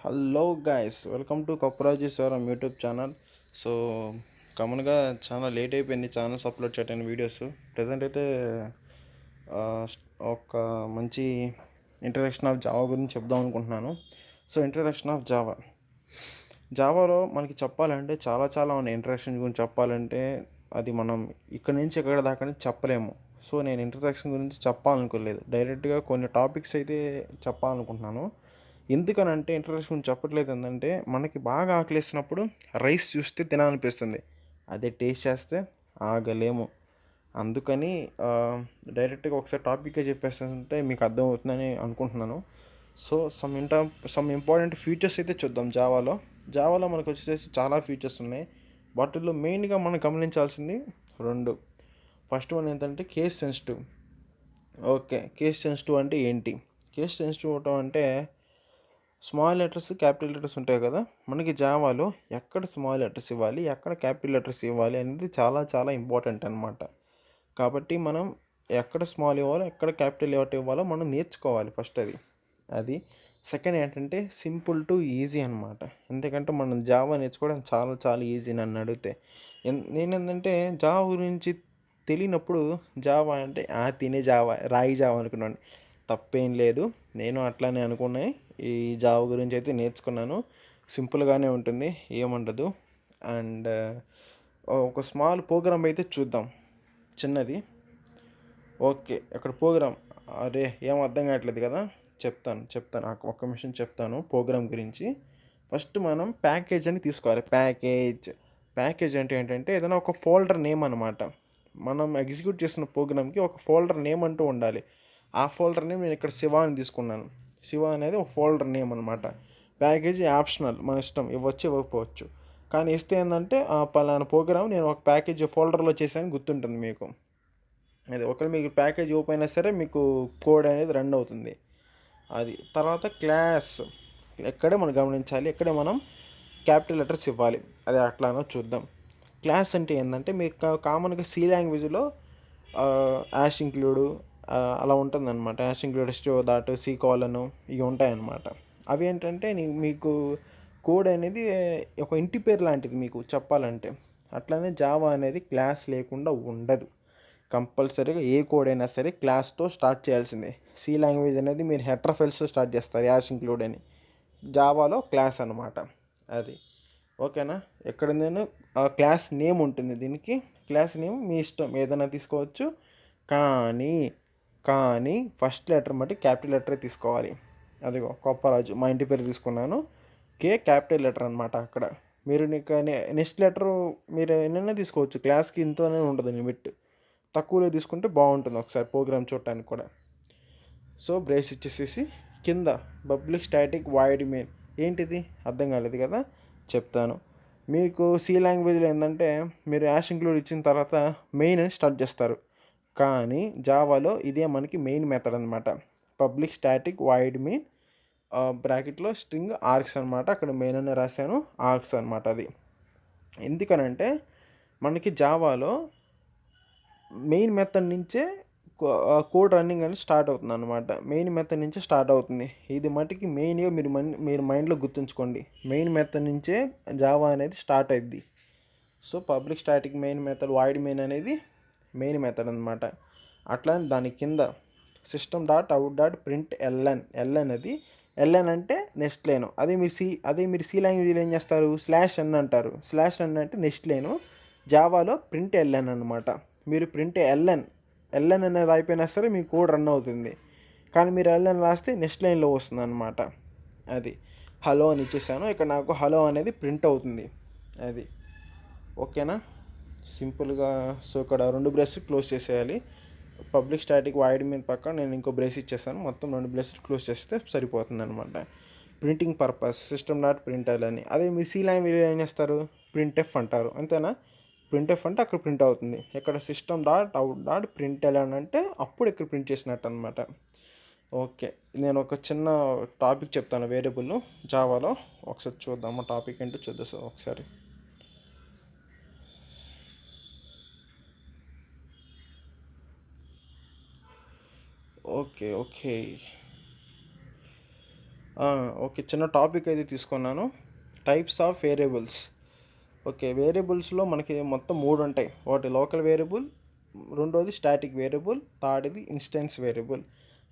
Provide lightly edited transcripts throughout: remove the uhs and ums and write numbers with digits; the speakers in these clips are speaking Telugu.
Hello guys, welcome to Kapparaju sir YouTube channel. So కామన్గా చాలా లేట్ అయిపోయింది ఛానల్స్ అప్లోడ్ చేయడానికి వీడియోస్. ప్రజెంట్ అయితే ఆ, ఒక మంచి ఇంట్రడక్షన్ ఆఫ్ జావా గురించి చెప్దాం అనుకుంటున్నాను. సో ఇంట్రడక్షన్ ఆఫ్ జావాలో మనకి చెప్పాలంటే చాలా చాలా ఉన్నాయి. ఇంట్రడక్షన్ గురించి చెప్పాలంటే అది మనం ఇక్కడ నుంచి ఎక్కడ దాకా చెప్పలేము. సో నేను ఇంట్రడక్షన్ గురించి చెప్పాలనుకోలేదు, డైరెక్ట్గా కొన్ని టాపిక్స్ అయితే చెప్పాలనుకుంటున్నాను. ఎందుకనంటే ఇంట్రడక్షన్ చెప్పట్లేదు ఏంటంటే, మనకి బాగా ఆకలిసినప్పుడు రైస్ చూస్తే తినాలనిపిస్తుంది, అదే టేస్ట్ చేస్తే ఆగలేము. అందుకని డైరెక్ట్గా ఒకసారి టాపిక్గా చెప్పేస్తుంటే మీకు అర్థమవుతుందని అనుకుంటున్నాను. సో సమ్ ఇంపార్టెంట్ ఫీచర్స్ అయితే చూద్దాం. జావాలో మనకు వచ్చేసి చాలా ఫీచర్స్ ఉన్నాయి. వాటిల్లో మెయిన్గా మనం గమనించాల్సింది రెండు. ఫస్ట్ వన్ ఏంటంటే case sensitive. Okay, case sensitive అంటే ఏంటి? కేస్ సెన్సిటివ్ అవటం అంటే స్మాల్ లెటర్స్ క్యాపిటల్ లెటర్స్ ఉంటాయి కదా, మనకి జావాలో ఎక్కడ స్మాల్ లెటర్స్ ఇవ్వాలి, ఎక్కడ క్యాపిటల్ లెటర్స్ ఇవ్వాలి అనేది చాలా చాలా ఇంపార్టెంట్ అనమాట. కాబట్టి మనం ఎక్కడ స్మాల్ ఇవ్వాలో ఎక్కడ క్యాపిటల్ లెటర్ ఇవ్వాలో మనం నేర్చుకోవాలి ఫస్ట్. అది సెకండ్ ఏంటంటే సింపుల్ టు ఈజీ అనమాట. ఎందుకంటే మనం జావా నేర్చుకోవడం చాలా చాలా ఈజీ నన్ను అడిగితే. నేనేంటంటే జావా గురించి తెలియనప్పుడు జావా అంటే తినే జావా, రాయి జావా అనుకున్నాను. తప్పేం లేదు, నేను అట్లానే అనుకున్నాయి. ఈ జావా గురించి అయితే నేర్చుకున్నాను. సింపుల్గానే ఉంటుంది, ఏముండదు. అండ్ ఒక స్మాల్ ప్రోగ్రామ్ అయితే చూద్దాం, చిన్నది. ఓకే, అక్కడ ప్రోగ్రామ్, అరే ఏం అర్థం కావట్లేదు కదా, చెప్తాను ఒక్క నిమిషం చెప్తాను ప్రోగ్రామ్ గురించి. ఫస్ట్ మనం ప్యాకేజ్ అని తీసుకోవాలి. ప్యాకేజ్ అంటే ఏంటంటే ఏదైనా ఒక ఫోల్డర్ నేమ్ అనమాట. మనం ఎగ్జిక్యూట్ చేసిన ప్రోగ్రామ్కి ఒక ఫోల్డర్ నేమ్ అంటూ ఉండాలి. ఆ ఫోల్డర్ నేమ్ నేను ఇక్కడ శివ అని తీసుకున్నాను. శివ అనేది ఒక ఫోల్డర్ నేమ్ అనమాట. ప్యాకేజీ ఆప్షనల్, మన ఇష్టం, ఇవ్వచ్చు ఇవ్వకపోవచ్చు. కానీ ఇస్తే ఏంటంటే పలానా ప్రోగ్రామ్ నేను ఒక ప్యాకేజీ ఫోల్డర్లో చేశాను గుర్తుంటుంది మీకు. అది ఒకవేళ మీకు ప్యాకేజ్ ఓపెన్ అయినా సరే మీకు కోడ్ అనేది రన్ అవుతుంది. అది తర్వాత క్లాస్, ఎక్కడే మనం గమనించాలి, ఎక్కడే మనం క్యాపిటల్ లెటర్స్ ఇవ్వాలి. అది అట్లానో చూద్దాం. క్లాస్ అంటే ఏంటంటే మీకు కామన్గా సి లాంగ్వేజ్లో యాష్ ఇంక్లూడు అలా ఉంటుందన్నమాట. యాష్ ఇంక్లూడ్ స్టో దాట్ సి కాలను ఇవి ఉంటాయన్నమాట. అవి ఏంటంటే మీకు కోడ్ అనేది ఒక ఇంటి పేరు లాంటిది మీకు చెప్పాలంటే. అట్లానే జావా అనేది క్లాస్ లేకుండా ఉండదు. కంపల్సరీగా ఏ కోడ్ అయినా సరే క్లాస్తో స్టార్ట్ చేయాల్సిందే. సి లాంగ్వేజ్ అనేది మీరు హెటర్ ఫైల్స్తో స్టార్ట్ చేస్తారు, యాష్ ఇంక్లూడ్ అని. జావాలో క్లాస్ అనమాట అది. ఓకేనా? ఎక్కడ నేను క్లాస్ నేమ్ ఉంటుంది, దీనికి క్లాస్ నేమ్ మీ ఇష్టం ఏదైనా తీసుకోవచ్చు. కానీ కానీ ఫస్ట్ లెటర్ మట్టి క్యాపిటల్ లెటరే తీసుకోవాలి. అదిగో కొప్పరాజు, మా ఇంటి పేరు తీసుకున్నాను. కే క్యాపిటల్ లెటర్ అనమాట. అక్కడ మీరు నెక్స్ట్ లెటరు మీరు ఎన్నైనా తీసుకోవచ్చు, క్లాస్కి ఇంతనే ఉండదు లిమిట్. తక్కువలో తీసుకుంటే బాగుంటుంది ఒకసారి ప్రోగ్రామ్ చూడటానికి కూడా. సో బ్రేస్ ఇచ్చేసేసి కింద పబ్లిక్ స్టాటిక్ వాయిడ్ మెయిన్. ఏంటిది అర్థం కాలేదు కదా, చెప్తాను. మీకు సి లాంగ్వేజ్లో ఏంటంటే మీరు యాష్ ఇంక్లూడ్ ఇచ్చిన తర్వాత మెయిన్ అని స్టార్ట్ చేస్తారు. కానీ జావాలో ఇదే మనకి మెయిన్ మెథడ్ అనమాట. పబ్లిక్ స్టాటిక్ వాయిడ్ మెయిన్ బ్రాకెట్లో స్ట్రింగ్ ఆర్క్స్ అనమాట. అక్కడ మెయిన్ అని రాశాను, ఆర్క్స్ అనమాట. అది ఎందుకనంటే మనకి జావాలో మెయిన్ మెథడ్ నుంచే కోడ్ రన్నింగ్ అని స్టార్ట్ అవుతుంది అనమాట. మెయిన్ మెథడ్ నుంచే స్టార్ట్ అవుతుంది. ఇది మటుకి మెయిన్గా మీరు మైండ్లో గుర్తుంచుకోండి. మెయిన్ మెథడ్ నుంచే జావా అనేది స్టార్ట్ అయింది. So public static main method void main అనేది మెయిన్ మెథడ్ అనమాట. అట్లా దాని కింద system dot out dot print LN అది. ఎల్ఎన్ అంటే నెక్స్ట్ లైన్. అదే మీరు సి లాంగ్వేజ్లో ఏం చేస్తారు, స్లాష్ ఎన్ అంటారు. స్లాష్ ఎన్ అంటే నెక్స్ట్ లైను. జావాలో ప్రింట్ ఎల్ఎన్ అనమాట. మీరు ప్రింట్ ఎల్ఎన్ అనేది రాయిపోయినా సరే మీ కోడ్ రన్ అవుతుంది. కానీ మీరు ఎల్ఎన్ రాస్తే నెక్స్ట్ లైన్లో వస్తుంది అనమాట. అది హలో అని ఇచ్చేసాను, ఇక్కడ నాకు హలో అనేది ప్రింట్ అవుతుంది. అది ఓకేనా, సింపుల్గా. సో ఇక్కడ రెండు బ్రష్ క్లోజ్ చేసేయాలి. పబ్లిక్ స్టాటిక్ వాయిడ్ మీద పక్కన నేను ఇంకో బ్రష్ ఇచ్చేసాను. మొత్తం రెండు బ్రష్ క్లోజ్ చేస్తే సరిపోతుంది అనమాట. Printing purpose system dot print అని. అదే మీరు సి లాంగ్వేజ్ ఏం చేస్తారు, ప్రింట్ ఎఫ్ అంటారు, అంతేనా. ప్రింట్ ఎఫ్ అంటే అక్కడ ప్రింట్ అవుతుంది. ఇక్కడ system dot out dot print అని అంటే అప్పుడు ఇక్కడ ప్రింట్ చేసినట్టు అనమాట. ఓకే, నేను ఒక చిన్న టాపిక్ చెప్తాను వేరియబుల్ జావాలో. ఒకసారి చూద్దాము టాపిక్ ఏంటో చూద్దాం సార్ ఒకసారి. ఓకే ఓకే, చిన్న టాపిక్ అయితే తీసుకున్నాను. Types of variables. ఓకే, వేరియబుల్స్లో మనకి మొత్తం మూడు ఉంటాయి. ఒకటి లోకల్ వేరియబుల్, రెండోది స్టాటిక్ వేరియబుల్, థర్డ్ది ఇన్స్టెన్స్ వేరియబుల్.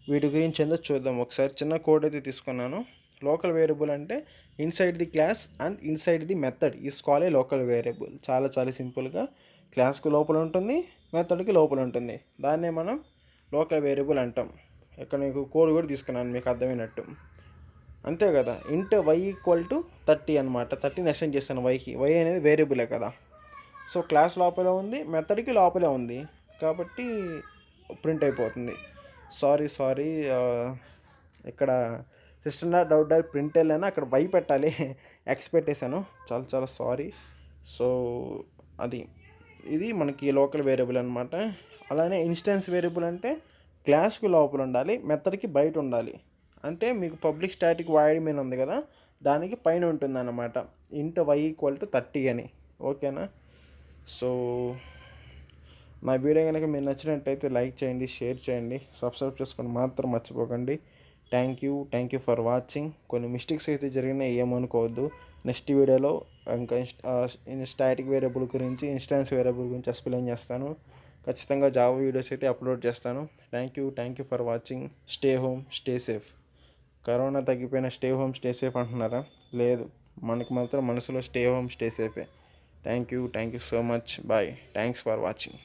వీటి గురించి ఏందో చూద్దాం. ఒకసారి చిన్న కోడ్ అయితే తీసుకున్నాను. లోకల్ వేరియబుల్ అంటే inside the class and inside the method is call A local variable. చాలా చాలా సింపుల్గా క్లాస్కి లోపల ఉంటుంది, మెథడ్కి లోపల ఉంటుంది. దాన్నే మనం లోకల్ వేరియబుల్ అంటాం. ఇక్కడ మీకు కోడ్ కూడా తీసుకున్నాను మీకు అర్థమైనట్టు. అంతే కదా. ఇంట్ వై ఈక్వల్ టు 30 అనమాట. 30ని అసైన్ చేస్తాను వైకి. వై అనేది వేరియబులే కదా. సో క్లాస్ లోపలే ఉంది, మెథడ్కి లోపలే ఉంది, కాబట్టి ప్రింట్ అయిపోతుంది. సారీ, ఇక్కడ సిస్టమ్ డౌట్ ప్రింట్ వెళ్ళాను, అక్కడ వై పెట్టాలి, ఎక్స్ పెట్టేశాను. చాలా చాలా సారీ. సో అది ఇది మనకి లోకల్ వేరియబుల్ అనమాట. అలానే ఇన్స్టెన్స్ వేరియబుల్ అంటే క్లాస్కి లోపల ఉండాలి, మెథడ్కి బయట ఉండాలి. అంటే మీకు పబ్లిక్ స్టాటిక్ వాయిడ్ మీద ఉంది కదా, దానికి పైన ఉంటుంది అన్నమాట. ఇంట్ వై ఈక్వల్ టు 30 అని. ఓకేనా. సో నా వీడియో కనుక మీరు నచ్చినట్టయితే లైక్ చేయండి, షేర్ చేయండి, సబ్స్క్రైబ్ చేసుకొని మాత్రం మర్చిపోకండి. Thank you for watching. కొన్ని మిస్టేక్స్ అయితే జరిగినాయి, ఏమనుకోవద్దు. నెక్స్ట్ వీడియోలో ఇంకా స్టాటిక్ వేరియబుల్ గురించి, ఇన్స్టాన్స్ వేరియబుల్ గురించి ఎక్స్ప్లెయిన్ చేస్తాను. ఖచ్చితంగా జావా వీడియోస్ అయితే అప్లోడ్ చేస్తాను. Thank you for watching. Stay home, stay safe. Corona తగ్గిపోయిన స్టే హోమ్ స్టే సేఫ్ అంటున్నారా? లేదు, మనకి మాత్రం మనసులో స్టే హోమ్ స్టే సేఫే. Thank you so much. Bye. Thanks for watching.